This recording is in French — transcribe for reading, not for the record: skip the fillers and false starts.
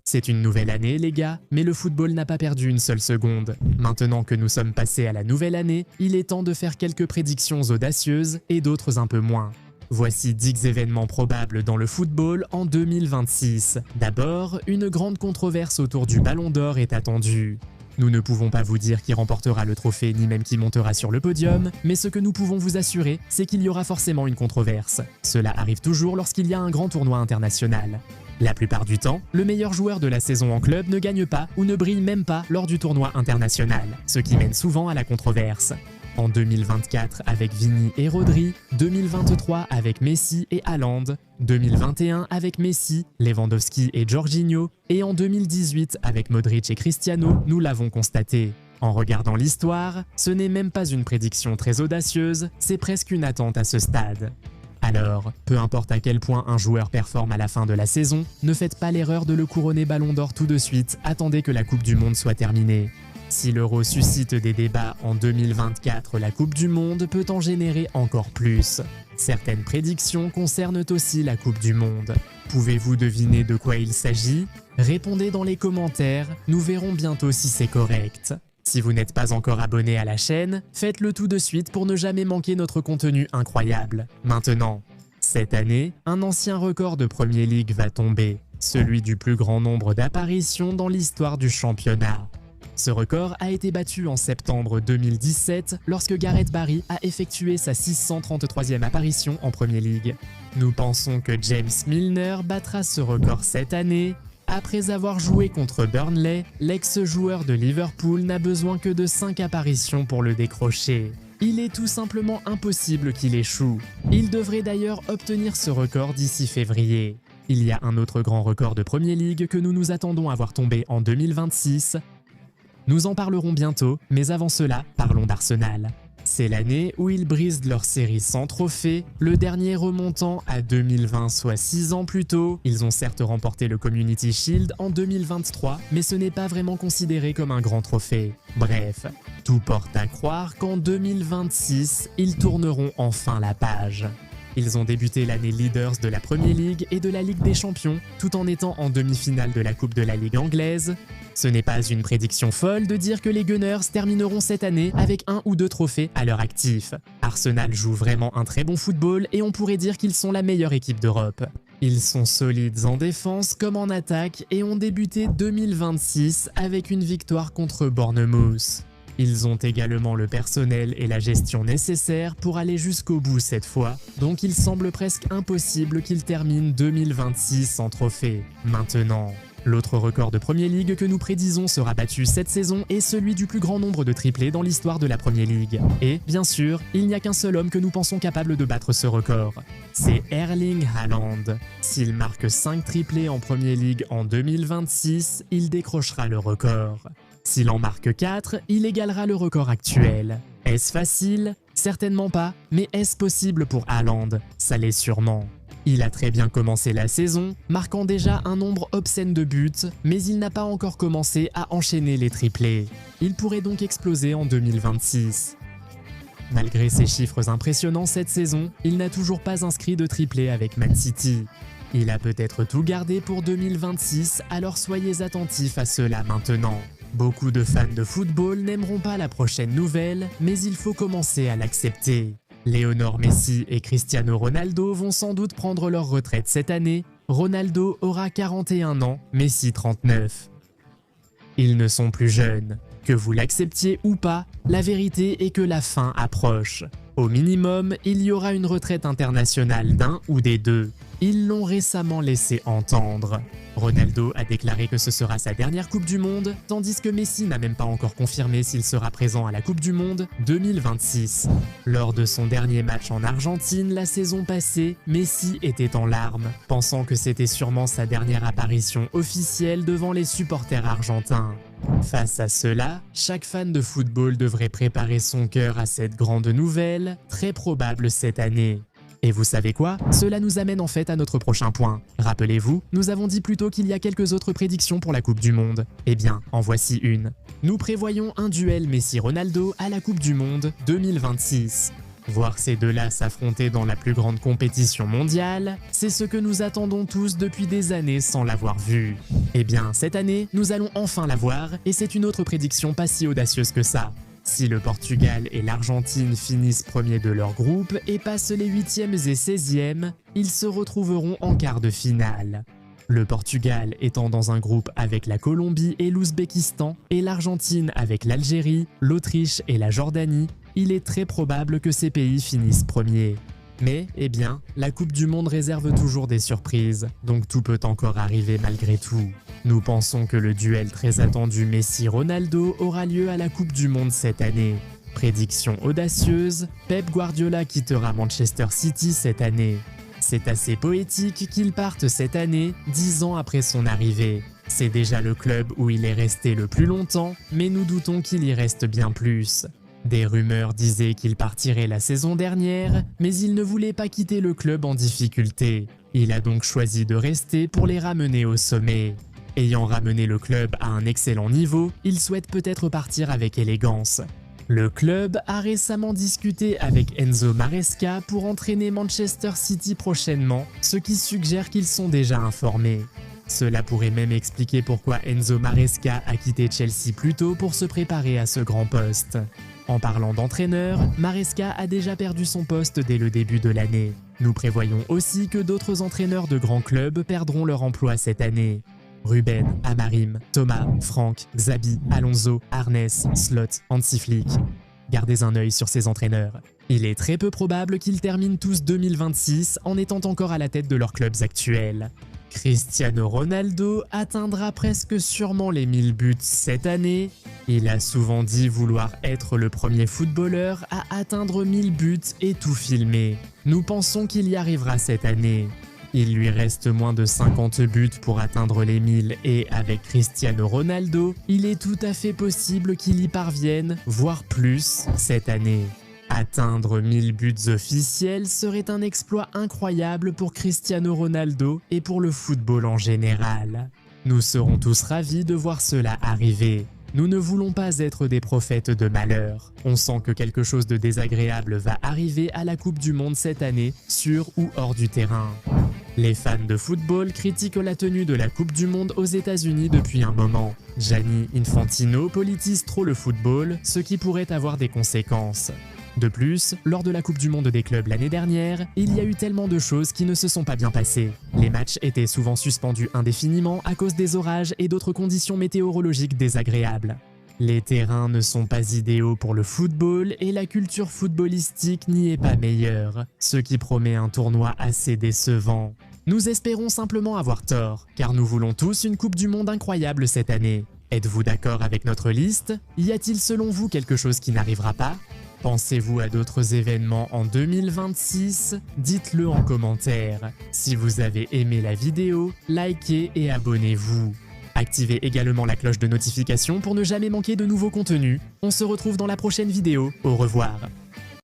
C'est une nouvelle année les gars, mais le football n'a pas perdu une seule seconde. Maintenant que nous sommes passés à la nouvelle année, il est temps de faire quelques prédictions audacieuses et d'autres un peu moins. Voici 10 événements probables dans le football en 2026. D'abord, une grande controverse autour du Ballon d'Or est attendue. Nous ne pouvons pas vous dire qui remportera le trophée ni même qui montera sur le podium, mais ce que nous pouvons vous assurer, c'est qu'il y aura forcément une controverse. Cela arrive toujours lorsqu'il y a un grand tournoi international. La plupart du temps, le meilleur joueur de la saison en club ne gagne pas ou ne brille même pas lors du tournoi international, ce qui mène souvent à la controverse. En 2024 avec Vini et Rodri, 2023 avec Messi et Haaland, 2021 avec Messi, Lewandowski et Jorginho, et en 2018 avec Modric et Cristiano, nous l'avons constaté. En regardant l'histoire, ce n'est même pas une prédiction très audacieuse, c'est presque une attente à ce stade. Alors, peu importe à quel point un joueur performe à la fin de la saison, ne faites pas l'erreur de le couronner Ballon d'Or tout de suite, attendez que la Coupe du Monde soit terminée. Si l'Euro suscite des débats en 2024, la Coupe du Monde peut en générer encore plus. Certaines prédictions concernent aussi la Coupe du Monde. Pouvez-vous deviner de quoi il s'agit? Répondez dans les commentaires, nous verrons bientôt si c'est correct. Si vous n'êtes pas encore abonné à la chaîne, faites-le tout de suite pour ne jamais manquer notre contenu incroyable. Maintenant, cette année, un ancien record de Premier League va tomber, celui du plus grand nombre d'apparitions dans l'histoire du championnat. Ce record a été battu en septembre 2017 lorsque Gareth Barry a effectué sa 633e apparition en Premier League. Nous pensons que James Milner battra ce record cette année. Après avoir joué contre Burnley, l'ex-joueur de Liverpool n'a besoin que de 5 apparitions pour le décrocher. Il est tout simplement impossible qu'il échoue. Il devrait d'ailleurs obtenir ce record d'ici février. Il y a un autre grand record de Premier League que nous nous attendons à voir tomber en 2026. Nous en parlerons bientôt, mais avant cela, parlons d'Arsenal. C'est l'année où ils brisent leur série sans trophée, le dernier remontant à 2020, soit 6 ans plus tôt. Ils ont certes remporté le Community Shield en 2023, mais ce n'est pas vraiment considéré comme un grand trophée. Bref, tout porte à croire qu'en 2026, ils tourneront enfin la page. Ils ont débuté l'année leaders de la Premier League et de la Ligue des Champions, tout en étant en demi-finale de la Coupe de la Ligue anglaise. Ce n'est pas une prédiction folle de dire que les Gunners termineront cette année avec 1 ou 2 trophées à leur actif. Arsenal joue vraiment un très bon football et on pourrait dire qu'ils sont la meilleure équipe d'Europe. Ils sont solides en défense comme en attaque et ont débuté 2026 avec une victoire contre Bournemouth. Ils ont également le personnel et la gestion nécessaires pour aller jusqu'au bout cette fois, donc il semble presque impossible qu'ils terminent 2026 sans trophée. Maintenant, l'autre record de Premier League que nous prédisons sera battu cette saison est celui du plus grand nombre de triplés dans l'histoire de la Premier League. Et, bien sûr, il n'y a qu'un seul homme que nous pensons capable de battre ce record. C'est Erling Haaland. S'il marque 5 triplés en Premier League en 2026, il décrochera le record. S'il en marque 4, il égalera le record actuel. Est-ce facile? Certainement pas, mais est-ce possible pour Haaland? Ça l'est sûrement. Il a très bien commencé la saison, marquant déjà un nombre obscène de buts, mais il n'a pas encore commencé à enchaîner les triplés. Il pourrait donc exploser en 2026. Malgré ses chiffres impressionnants cette saison, il n'a toujours pas inscrit de triplé avec Man City. Il a peut-être tout gardé pour 2026, alors soyez attentifs à cela maintenant. Beaucoup de fans de football n'aimeront pas la prochaine nouvelle, mais il faut commencer à l'accepter. Lionel Messi et Cristiano Ronaldo vont sans doute prendre leur retraite cette année. Ronaldo aura 41 ans, Messi 39. Ils ne sont plus jeunes. Que vous l'acceptiez ou pas, la vérité est que la fin approche. Au minimum, il y aura une retraite internationale d'un ou des deux. Ils l'ont récemment laissé entendre. Ronaldo a déclaré que ce sera sa dernière Coupe du Monde, tandis que Messi n'a même pas encore confirmé s'il sera présent à la Coupe du Monde 2026. Lors de son dernier match en Argentine la saison passée, Messi était en larmes, pensant que c'était sûrement sa dernière apparition officielle devant les supporters argentins. Face à cela, chaque fan de football devrait préparer son cœur à cette grande nouvelle, très probable cette année. Et vous savez quoi? Cela nous amène en fait à notre prochain point. Rappelez-vous, nous avons dit plus tôt qu'il y a quelques autres prédictions pour la Coupe du Monde. Eh bien, en voici une. Nous prévoyons un duel Messi-Ronaldo à la Coupe du Monde 2026. Voir ces deux-là s'affronter dans la plus grande compétition mondiale, c'est ce que nous attendons tous depuis des années sans l'avoir vu. Eh bien, cette année, nous allons enfin la voir, et c'est une autre prédiction pas si audacieuse que ça. Si le Portugal et l'Argentine finissent premiers de leur groupe et passent les 8e et 16e, ils se retrouveront en quart de finale. Le Portugal étant dans un groupe avec la Colombie et l'Ouzbékistan, et l'Argentine avec l'Algérie, l'Autriche et la Jordanie, il est très probable que ces pays finissent premiers. Mais, eh bien, la Coupe du Monde réserve toujours des surprises, donc tout peut encore arriver malgré tout. Nous pensons que le duel très attendu Messi-Ronaldo aura lieu à la Coupe du Monde cette année. Prédiction audacieuse, Pep Guardiola quittera Manchester City cette année. C'est assez poétique qu'il parte cette année, 10 ans après son arrivée. C'est déjà le club où il est resté le plus longtemps, mais nous doutons qu'il y reste bien plus. Des rumeurs disaient qu'il partirait la saison dernière, mais il ne voulait pas quitter le club en difficulté. Il a donc choisi de rester pour les ramener au sommet. Ayant ramené le club à un excellent niveau, il souhaite peut-être partir avec élégance. Le club a récemment discuté avec Enzo Maresca pour entraîner Manchester City prochainement, ce qui suggère qu'ils sont déjà informés. Cela pourrait même expliquer pourquoi Enzo Maresca a quitté Chelsea plus tôt pour se préparer à ce grand poste. En parlant d'entraîneur, Maresca a déjà perdu son poste dès le début de l'année. Nous prévoyons aussi que d'autres entraîneurs de grands clubs perdront leur emploi cette année. Ruben, Amarim, Thomas, Franck, Xabi, Alonso, Arnes, Slot, Hansi Flick. Gardez un œil sur ces entraîneurs. Il est très peu probable qu'ils terminent tous 2026 en étant encore à la tête de leurs clubs actuels. Cristiano Ronaldo atteindra presque sûrement les 1000 buts cette année. Il a souvent dit vouloir être le premier footballeur à atteindre 1000 buts et tout filmer. Nous pensons qu'il y arrivera cette année. Il lui reste moins de 50 buts pour atteindre les 1000 et avec Cristiano Ronaldo, il est tout à fait possible qu'il y parvienne, voire plus, cette année. Atteindre 1000 buts officiels serait un exploit incroyable pour Cristiano Ronaldo et pour le football en général. Nous serons tous ravis de voir cela arriver. Nous ne voulons pas être des prophètes de malheur. On sent que quelque chose de désagréable va arriver à la Coupe du Monde cette année, sur ou hors du terrain. Les fans de football critiquent la tenue de la Coupe du Monde aux États-Unis depuis un moment. Gianni Infantino politise trop le football, ce qui pourrait avoir des conséquences. De plus, lors de la Coupe du Monde des clubs l'année dernière, il y a eu tellement de choses qui ne se sont pas bien passées. Les matchs étaient souvent suspendus indéfiniment à cause des orages et d'autres conditions météorologiques désagréables. Les terrains ne sont pas idéaux pour le football et la culture footballistique n'y est pas meilleure, ce qui promet un tournoi assez décevant. Nous espérons simplement avoir tort, car nous voulons tous une Coupe du Monde incroyable cette année. Êtes-vous d'accord avec notre liste? Y a-t-il selon vous quelque chose qui n'arrivera pas? Pensez-vous à d'autres événements en 2026? Dites-le en commentaire. Si vous avez aimé la vidéo, likez et abonnez-vous. Activez également la cloche de notification pour ne jamais manquer de nouveaux contenus. On se retrouve dans la prochaine vidéo. Au revoir.